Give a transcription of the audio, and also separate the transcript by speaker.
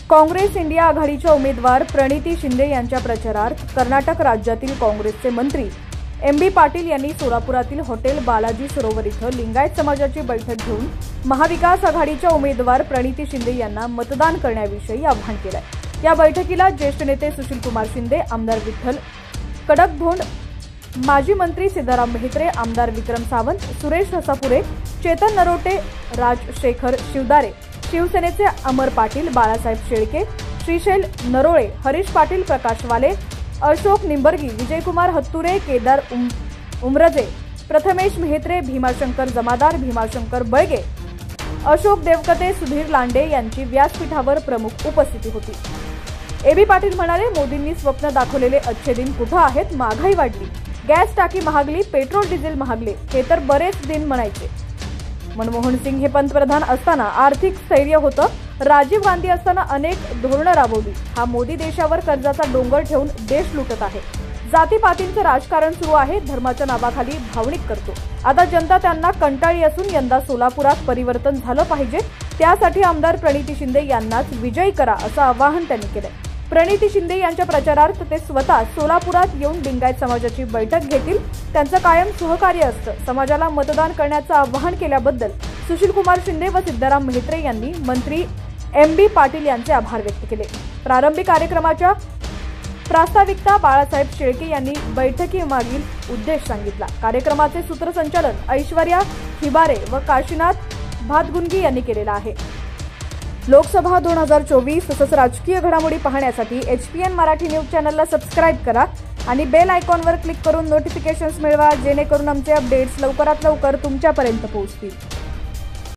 Speaker 1: Congress India आघाडीच्या उमेदवार प्रणिती शिंदे यांच्या प्रचारार्थ कर्नाटक राज्यातील काँग्रेसचे मंत्री एम.बी. पाटील यांनी सोलापुरातील हॉटेल बालाजी सरोवर इथं लिंगायत समाजाची बैठक घेऊन महाविकास आघाडीच्या उमेदवार प्रणिती शिंदे यांना मतदान करण्याविषयी आवाहन केलंय। या बैठकीला ज्येष्ठ नेते सुशीलकुमार शिंदे, आमदार विठ्ठल कडकधोंड, माजी मंत्री सिद्धाराम मेहत्रे, आमदार विक्रम सावंत, सुरेश हसापुरे, चेतन नरोटे, राजशेखर शिवदारे, शिवसेनेचे अमर पाटील, बाळासाहेब शेळके, श्रीशैल नरोळे, हरीश पाटील, प्रकाश वाले, अशोक निंबर्गी, विजयकुमार हत्तुरे, केदार उमरजे, प्रथमेश मेहत्रे, भीमाशंकर जमादार, भीमाशंकर बळगे, अशोक देवकते, सुधीर लांडे यांची व्यासपीठावर प्रमुख उपस्थिती होती। ए.बी. पाटील म्हणाले, मोदींनी स्वप्न दाखवलेले अच्छे दिन कुठे आहेत? महागाई वाढली, गॅस टाकी महागली, पेट्रोल डिझेल महागले, हे तर बरेच दिन म्हणायचे। मनमोहन सिंग हे पंतप्रधान असताना आर्थिक स्थैर्य होतं, राजीव गांधी असताना अनेक धोरणं राबवली। हा मोदी देशावर कर्जाचा डोंगर ठेवून देश लुटत आहे, जातीपातींचं राजकारण सुरू आहे, धर्माच्या नावाखाली भावनिक करतो। आता जनता त्यांना कंटाळी असून यंदा सोलापुरात परिवर्तन झालं पाहिजे, त्यासाठी आमदार प्रणिती शिंदे यांनाच विजयी करा असं आवाहन त्यांनी केलंय। प्रणिती शिंदे यांच्या प्रचारार्थ ते स्वतः सोलापुरात येऊन लिंगायत समाजाची बैठक घेतील, त्यांचं कायम सहकार्य असतं। समाजाला मतदान करण्याचं आवाहन केल्याबद्दल सुशीलकुमार शिंदे व सिद्धाराम मेहत्रे यांनी मंत्री एम.बी. पाटील यांचे आभार व्यक्त केले। प्रारंभी कार्यक्रमाच्या प्रास्ताविकता बाळासाहेब शेळके यांनी बैठकीमागील उद्देश सांगितला। कार्यक्रमाचे सूत्रसंचालन ऐश्वर्या हिबारे व काशीनाथ भातगुंगी यांनी केलेलं आहे। लोकसभा 2024 तसंच राजकीय घडामोडी पाहण्यासाठी HPN मराठी न्यूज चॅनलला सबस्क्राइब करा आणि बेल आयकॉनवर क्लिक करून नोटिफिकेशन्स मिळवा, जेणेकरून आमचे अपडेट्स लवकरात लवकर तुमच्यापर्यंत पोहोचतील।